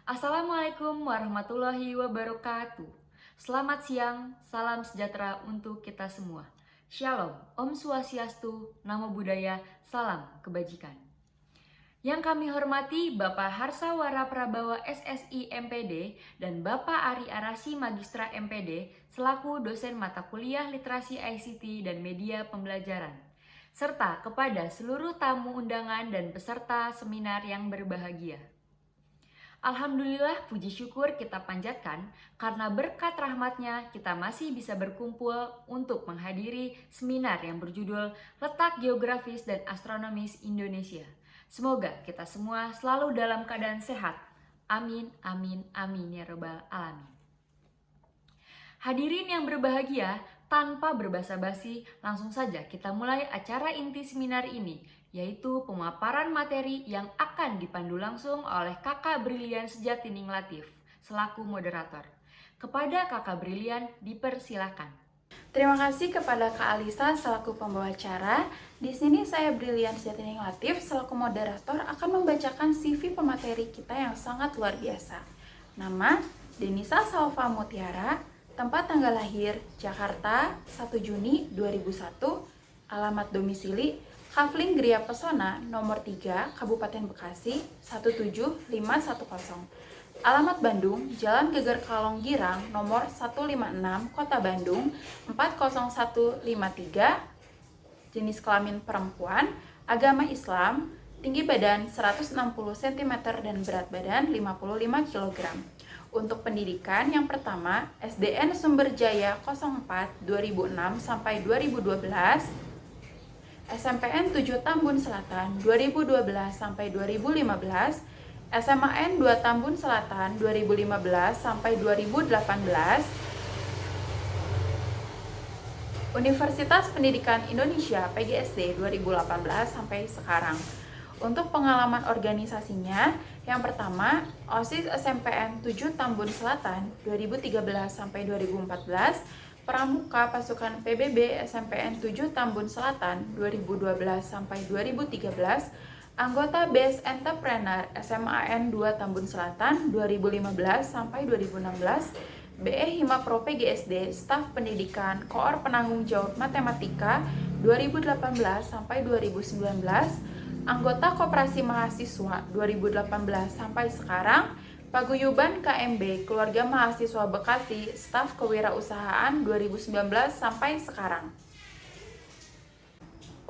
Assalamualaikum warahmatullahi wabarakatuh. Selamat siang, salam sejahtera untuk kita semua. Shalom, Om Swastiastu, Namo Buddhaya, salam kebajikan. Yang kami hormati Bapak Harsawara Prabawa SSI MPD dan Bapak Ari Arasi Magistra MPD selaku dosen mata kuliah Literasi ICT dan Media Pembelajaran, serta kepada seluruh tamu undangan dan peserta seminar yang berbahagia. Alhamdulillah puji syukur kita panjatkan karena berkat rahmatnya kita masih bisa berkumpul untuk menghadiri seminar yang berjudul Letak Geografis dan Astronomis Indonesia. Semoga kita semua selalu dalam keadaan sehat. Amin, amin, amin ya rabbal alamin. Hadirin yang berbahagia, tanpa berbasa-basi, langsung saja kita mulai acara inti seminar ini, yaitu pemaparan materi yang akan dipandu langsung oleh Kakak Brilian Sejatining Latif, selaku moderator. Kepada Kakak Brilian, dipersilakan. Terima kasih kepada Kak Alisa selaku pembawa acara. Di sini saya Brilian Sejatining Latif selaku moderator akan membacakan CV pemateri kita yang sangat luar biasa. Nama Denisa Salva Mutiara, tempat tanggal lahir Jakarta 1 Juni 2001, alamat domisili Kafling Gria Pesona nomor 3 Kabupaten Bekasi 17510. Alamat Bandung, Jalan Geger Kalong Girang, nomor 156, Kota Bandung, 40153, jenis kelamin perempuan, agama Islam, tinggi badan 160 cm dan berat badan 55 kg. Untuk pendidikan yang pertama, SDN Sumberjaya 04 2006 sampai 2012, SMPN 7 Tambun Selatan 2012 sampai 2015, SMAN 2 Tambun Selatan 2015 sampai 2018, Universitas Pendidikan Indonesia PGSD 2018 sampai sekarang. Untuk pengalaman organisasinya, yang pertama, OSIS SMPN 7 Tambun Selatan 2013 sampai 2014, Pramuka Pasukan PBB SMPN 7 Tambun Selatan 2012 sampai 2013, anggota Best Entrepreneur SMAN 2 Tambun Selatan 2015 sampai 2016, BE Hima Pro PGSD Staf Pendidikan Koor Penanggung Jawab Matematika 2018 sampai 2019, anggota Koperasi Mahasiswa 2018 sampai sekarang, Paguyuban KMB Keluarga Mahasiswa Bekasi Staf Kewirausahaan 2019 sampai sekarang.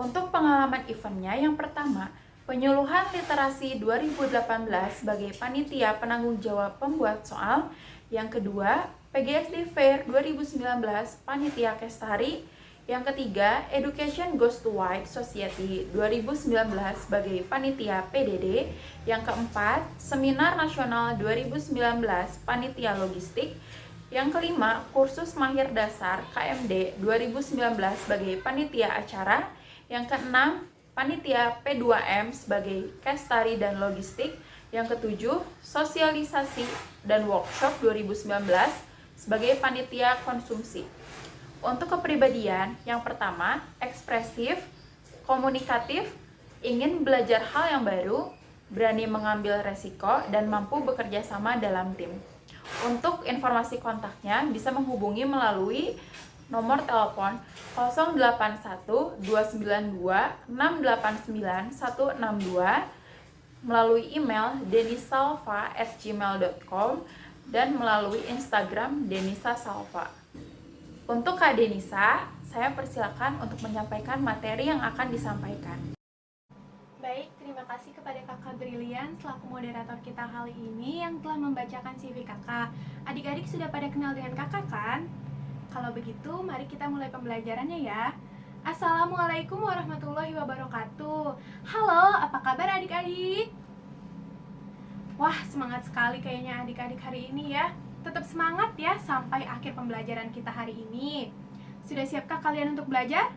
Untuk pengalaman eventnya, yang pertama, penyuluhan literasi 2018 sebagai panitia penanggung jawab pembuat soal. Yang kedua, PGSD Fair 2019 panitia Kestari. Yang ketiga, Education Goes to White Society 2019 sebagai panitia PDD. Yang keempat, Seminar Nasional 2019 panitia logistik. Yang kelima, kursus mahir dasar KMD 2019 sebagai panitia acara. Yang keenam, panitia P2M sebagai Kestari dan Logistik. Yang ketujuh, sosialisasi dan workshop 2019 sebagai panitia konsumsi. Untuk kepribadian, yang pertama, ekspresif, komunikatif, ingin belajar hal yang baru, berani mengambil resiko, dan mampu bekerja sama dalam tim. Untuk informasi kontaknya bisa menghubungi melalui nomor telepon 081 292 689 162, melalui email denisalva@gmail.com, dan melalui Instagram Denisa Salva. Untuk Kak Denisa, saya persilakan untuk menyampaikan materi yang akan disampaikan. Baik, terima kasih kepada Kakak Brilian selaku moderator kita kali ini yang telah membacakan CV Kakak. Adik-adik sudah pada kenal dengan Kakak kan? Kalau begitu, mari kita mulai pembelajarannya ya. Assalamualaikum warahmatullahi wabarakatuh. Halo, apa kabar adik-adik? Wah, semangat sekali kayaknya adik-adik hari ini ya. Tetap semangat ya sampai akhir pembelajaran kita hari ini. Sudah siapkah kalian untuk belajar?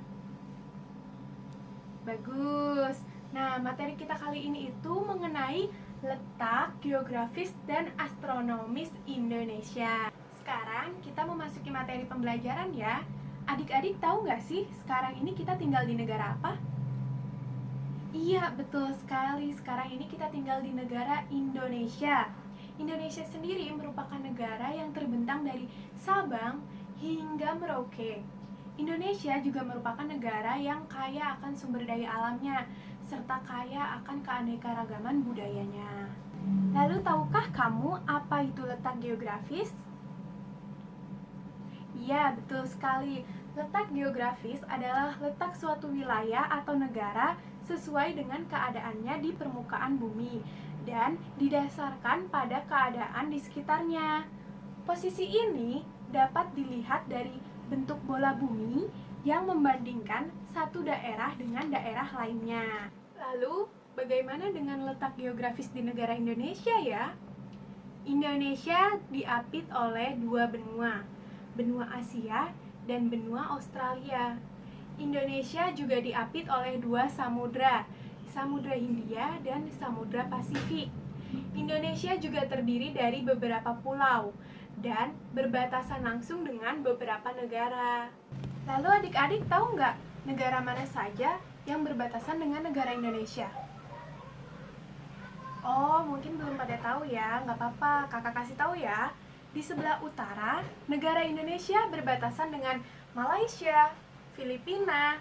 Bagus. Nah, materi kita kali ini itu mengenai letak geografis dan astronomis Indonesia. Sekarang kita memasuki materi pembelajaran ya. Adik-adik tahu nggak sih sekarang ini kita tinggal di negara apa? Iya, betul sekali. Sekarang ini kita tinggal di negara Indonesia. Indonesia sendiri merupakan negara yang terbentang dari Sabang hingga Merauke. Indonesia juga merupakan negara yang kaya akan sumber daya alamnya, serta kaya akan keanekaragaman budayanya. Lalu tahukah kamu apa itu letak geografis? Iya, betul sekali. Letak geografis adalah letak suatu wilayah atau negara sesuai dengan keadaannya di permukaan bumi dan didasarkan pada keadaan di sekitarnya. Posisi ini dapat dilihat dari bentuk bola bumi yang membandingkan satu daerah dengan daerah lainnya. Lalu, bagaimana dengan letak geografis di negara Indonesia ya? Indonesia diapit oleh dua benua, benua Asia dan benua Australia. Indonesia juga diapit oleh dua samudra, Samudra Hindia dan Samudra Pasifik. Indonesia juga terdiri dari beberapa pulau dan berbatasan langsung dengan beberapa negara. Lalu adik-adik tahu nggak negara mana saja yang berbatasan dengan negara Indonesia? Oh, mungkin belum pada tahu ya, nggak apa-apa, kakak kasih tahu ya. Di sebelah utara, negara Indonesia berbatasan dengan Malaysia, Filipina,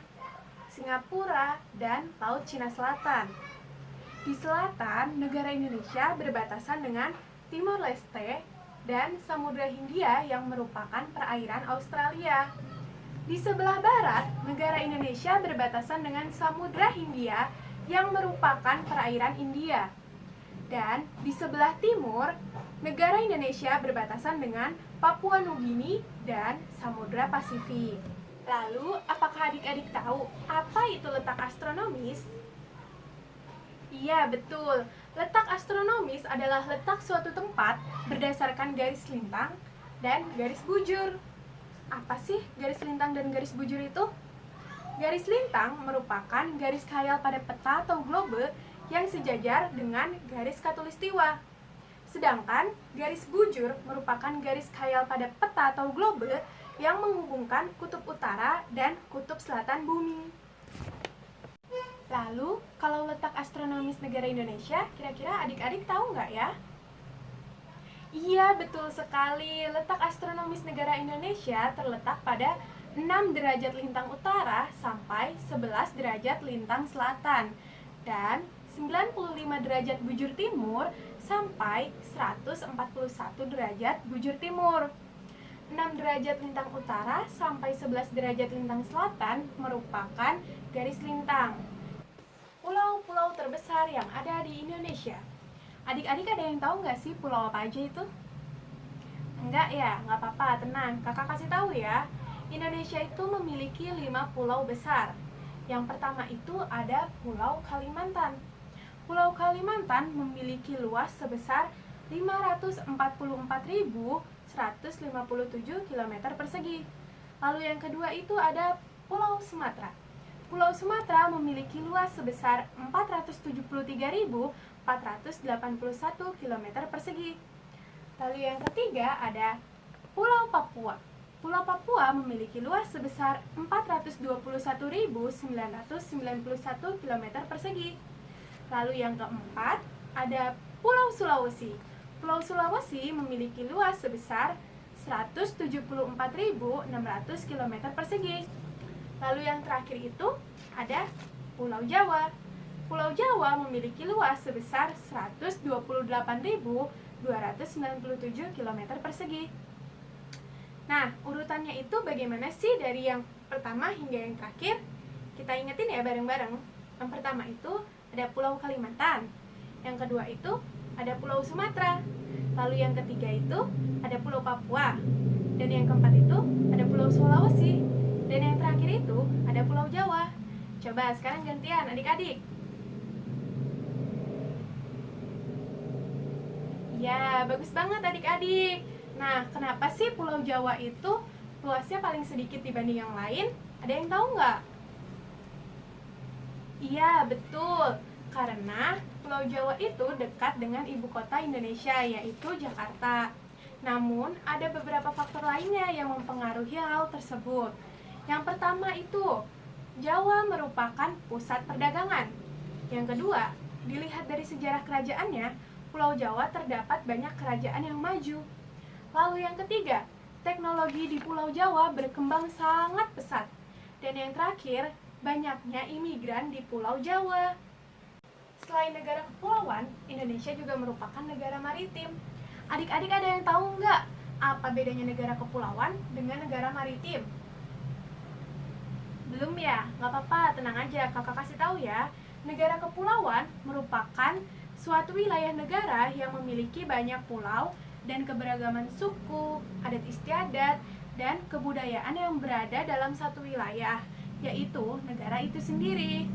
Singapura, dan Laut Cina Selatan. Di selatan, negara Indonesia berbatasan dengan Timor Leste dan Samudra Hindia yang merupakan perairan Australia. Di sebelah barat, negara Indonesia berbatasan dengan Samudra Hindia yang merupakan perairan India. Dan di sebelah timur, negara Indonesia berbatasan dengan Papua Nugini dan Samudra Pasifik. Lalu, apakah adik-adik tahu apa itu letak astronomis? Iya, betul. Letak astronomis adalah letak suatu tempat berdasarkan garis lintang dan garis bujur. Apa sih garis lintang dan garis bujur itu? Garis lintang merupakan garis khayal pada peta atau globe yang sejajar dengan garis khatulistiwa. Sedangkan garis bujur merupakan garis khayal pada peta atau globe yang menghubungkan kutub utara dan kutub selatan bumi. Lalu, kalau letak astronomis negara Indonesia, kira-kira adik-adik tahu nggak ya? Iya, betul sekali. Letak astronomis negara Indonesia terletak pada 6 derajat lintang utara sampai 11 derajat lintang selatan dan 95 derajat bujur timur sampai 141 derajat bujur timur. 6 derajat lintang utara sampai 11 derajat lintang selatan merupakan garis lintang. Pulau-pulau terbesar yang ada di Indonesia. Adik-adik ada yang tahu nggak sih pulau apa aja itu? Enggak ya, nggak apa-apa, tenang. Kakak kasih tahu ya. Indonesia itu memiliki 5 pulau besar. Yang pertama itu ada Pulau Kalimantan. Pulau Kalimantan memiliki luas sebesar 544.157 km persegi. Lalu yang kedua itu ada Pulau Sumatera. Pulau Sumatera memiliki luas sebesar 473.481 km persegi. Lalu yang ketiga ada Pulau Papua. Pulau Papua memiliki luas sebesar 421.991 km persegi. Lalu yang keempat ada Pulau Sulawesi. Pulau Sulawesi memiliki luas sebesar 174.600 km persegi. Lalu yang terakhir itu ada Pulau Jawa. Pulau Jawa memiliki luas sebesar 128.297 km persegi. Nah, urutannya itu bagaimana sih dari yang pertama hingga yang terakhir? Kita ingetin ya bareng-bareng. Yang pertama itu ada Pulau Kalimantan. Yang kedua itu ada Pulau Sumatera. Lalu yang ketiga itu ada Pulau Papua. Dan yang keempat itu ada Pulau Sulawesi. Dan yang terakhir itu ada Pulau Jawa. Coba sekarang gantian adik-adik. Ya, bagus banget adik-adik. Nah, kenapa sih Pulau Jawa itu luasnya paling sedikit dibanding yang lain? Ada yang tahu nggak? Iya, betul. Karena Pulau Jawa itu dekat dengan ibu kota Indonesia, yaitu Jakarta. Namun, ada beberapa faktor lainnya yang mempengaruhi hal tersebut. Yang pertama itu, Jawa merupakan pusat perdagangan. Yang kedua, dilihat dari sejarah kerajaannya, Pulau Jawa terdapat banyak kerajaan yang maju. Lalu yang ketiga, teknologi di Pulau Jawa berkembang sangat pesat. Dan yang terakhir, banyaknya imigran di Pulau Jawa. Selain negara kepulauan, Indonesia juga merupakan negara maritim. Adik-adik ada yang tahu nggak apa bedanya negara kepulauan dengan negara maritim? Belum ya? Nggak apa-apa, tenang aja, kakak kasih tahu ya. Negara kepulauan merupakan suatu wilayah negara yang memiliki banyak pulau dan keberagaman suku, adat istiadat, dan kebudayaan yang berada dalam satu wilayah, yaitu negara itu sendiri.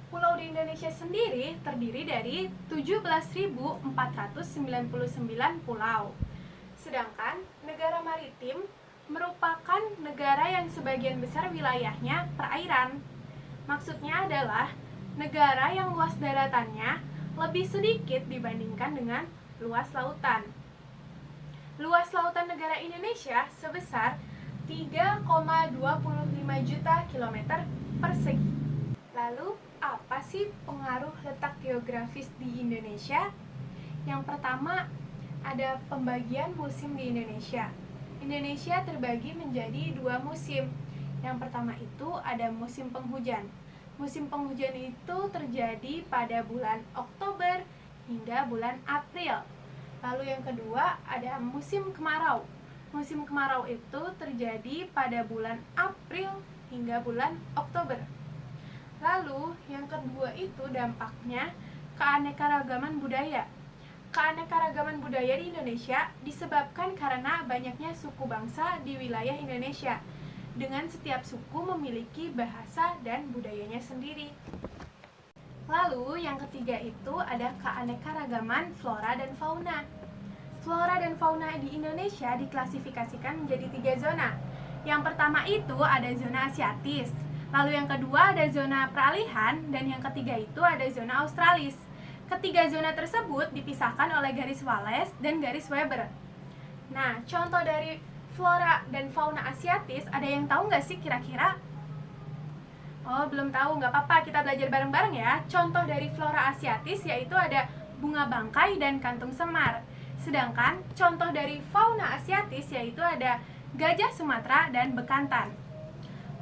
Pulau di Indonesia sendiri terdiri dari 17.499 pulau. Sedangkan negara maritim merupakan negara yang sebagian besar wilayahnya perairan. Maksudnya adalah negara yang luas daratannya lebih sedikit dibandingkan dengan luas lautan. Luas lautan negara Indonesia sebesar 3,25 juta kilometer persegi. Lalu, apa sih pengaruh letak geografis di Indonesia? Yang pertama, ada pembagian musim di Indonesia. Indonesia terbagi menjadi 2 musim. Yang pertama itu ada musim penghujan. Musim penghujan itu terjadi pada bulan Oktober hingga bulan April. Lalu yang kedua ada musim kemarau. Musim kemarau itu terjadi pada bulan April hingga bulan Oktober. Lalu yang kedua itu dampaknya keanekaragaman budaya. Keanekaragaman budaya di Indonesia disebabkan karena banyaknya suku bangsa di wilayah Indonesia, dengan setiap suku memiliki bahasa dan budayanya sendiri. Lalu yang ketiga itu ada keanekaragaman flora dan fauna. Flora dan fauna di Indonesia diklasifikasikan menjadi 3 zona. Yang pertama itu ada zona asiatis, lalu yang kedua ada zona peralihan, dan yang ketiga itu ada zona australis. Ketiga zona tersebut dipisahkan oleh garis Wallace dan garis Weber. Nah, contoh dari flora dan fauna asiatis, ada yang tahu nggak sih kira-kira? Oh, belum tahu, nggak apa-apa, kita belajar bareng-bareng ya. Contoh dari flora asiatis yaitu ada bunga bangkai dan kantung semar. Sedangkan contoh dari fauna asiatis yaitu ada gajah Sumatera dan bekantan.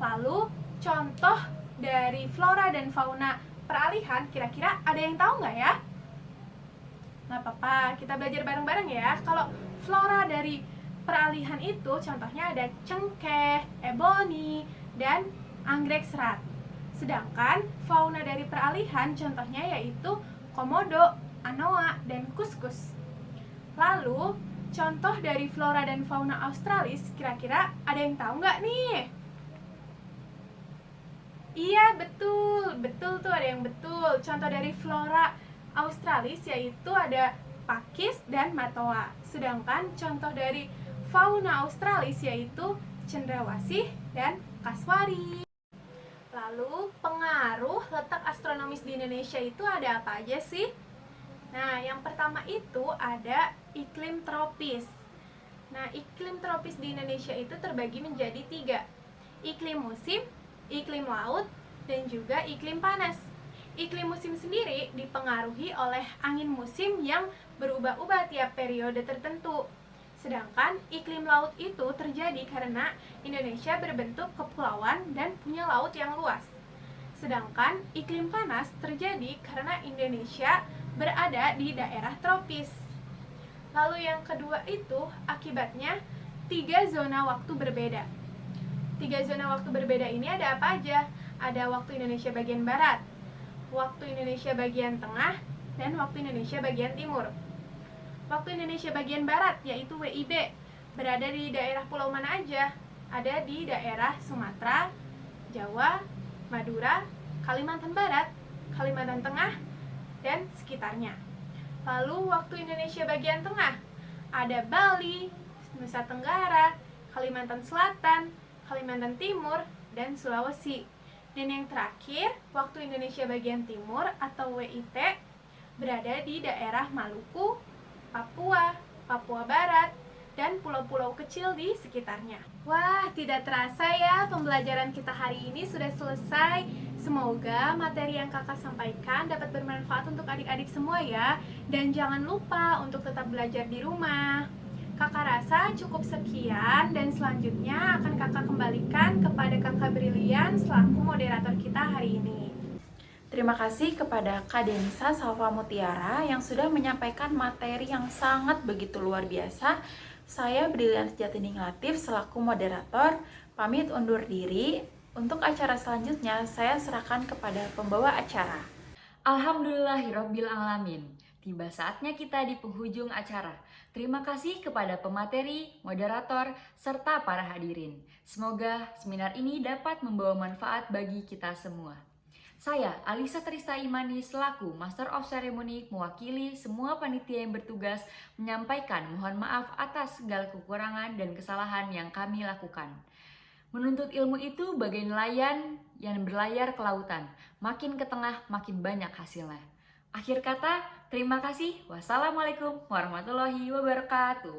Lalu, contoh dari flora dan fauna peralihan, kira-kira ada yang tahu nggak ya? Nggak apa-apa, kita belajar bareng-bareng ya. Kalau flora dari peralihan itu contohnya ada cengkeh, eboni, dan anggrek serat. Sedangkan fauna dari peralihan contohnya yaitu komodo, anoa, dan kuskus. Lalu, contoh dari flora dan fauna australis, kira-kira ada yang tahu nggak nih? Iya, betul. Betul tuh, ada yang betul. Contoh dari flora australis yaitu ada pakis dan matoa. Sedangkan contoh dari fauna australis yaitu cendrawasih dan kasuari. Lalu, pengaruh letak astronomis di Indonesia itu ada apa aja sih? Nah, yang pertama itu ada iklim tropis. Nah, iklim tropis di Indonesia itu terbagi menjadi 3. Iklim musim, iklim laut, dan juga iklim panas. Iklim musim sendiri dipengaruhi oleh angin musim yang berubah-ubah tiap periode tertentu. Sedangkan iklim laut itu terjadi karena Indonesia berbentuk kepulauan dan punya laut yang luas. Sedangkan iklim panas terjadi karena Indonesia berada di daerah tropis. Lalu yang kedua itu akibatnya 3 zona waktu berbeda. 3 zona waktu berbeda ini ada apa aja? Ada waktu Indonesia bagian barat, waktu Indonesia bagian tengah, dan waktu Indonesia bagian timur. Waktu Indonesia bagian barat yaitu WIB berada di daerah pulau mana aja? Ada di daerah Sumatera, Jawa, Madura, Kalimantan Barat, Kalimantan Tengah, dan sekitarnya. Lalu waktu Indonesia bagian tengah ada Bali, Nusa Tenggara, Kalimantan Selatan, Kalimantan Timur, dan Sulawesi. Dan yang terakhir, waktu Indonesia bagian timur atau WIT berada di daerah Maluku, Papua, Papua Barat, dan pulau-pulau kecil di sekitarnya. Wah, tidak terasa ya pembelajaran kita hari ini sudah selesai. Semoga materi yang kakak sampaikan dapat bermanfaat untuk adik-adik semua ya. Dan jangan lupa untuk tetap belajar di rumah. Kakak rasa cukup sekian dan selanjutnya akan kakak kembalikan kepada kakak Brilian selaku moderator kita hari ini. Terima kasih kepada Kak Denisa Salva Mutiara yang sudah menyampaikan materi yang sangat begitu luar biasa. Saya Brilian Sejatining Latif selaku moderator, pamit undur diri. Untuk acara selanjutnya, saya serahkan kepada pembawa acara. Alhamdulillahirabbil alamin. Tiba saatnya kita di penghujung acara. Terima kasih kepada pemateri, moderator, serta para hadirin. Semoga seminar ini dapat membawa manfaat bagi kita semua. Saya, Alisa Trista Imani, selaku Master of Ceremony, mewakili semua panitia yang bertugas menyampaikan mohon maaf atas segala kekurangan dan kesalahan yang kami lakukan. Menuntut ilmu itu bagai nelayan yang berlayar ke lautan. Makin ke tengah, makin banyak hasilnya. Akhir kata, terima kasih. Wassalamualaikum warahmatullahi wabarakatuh.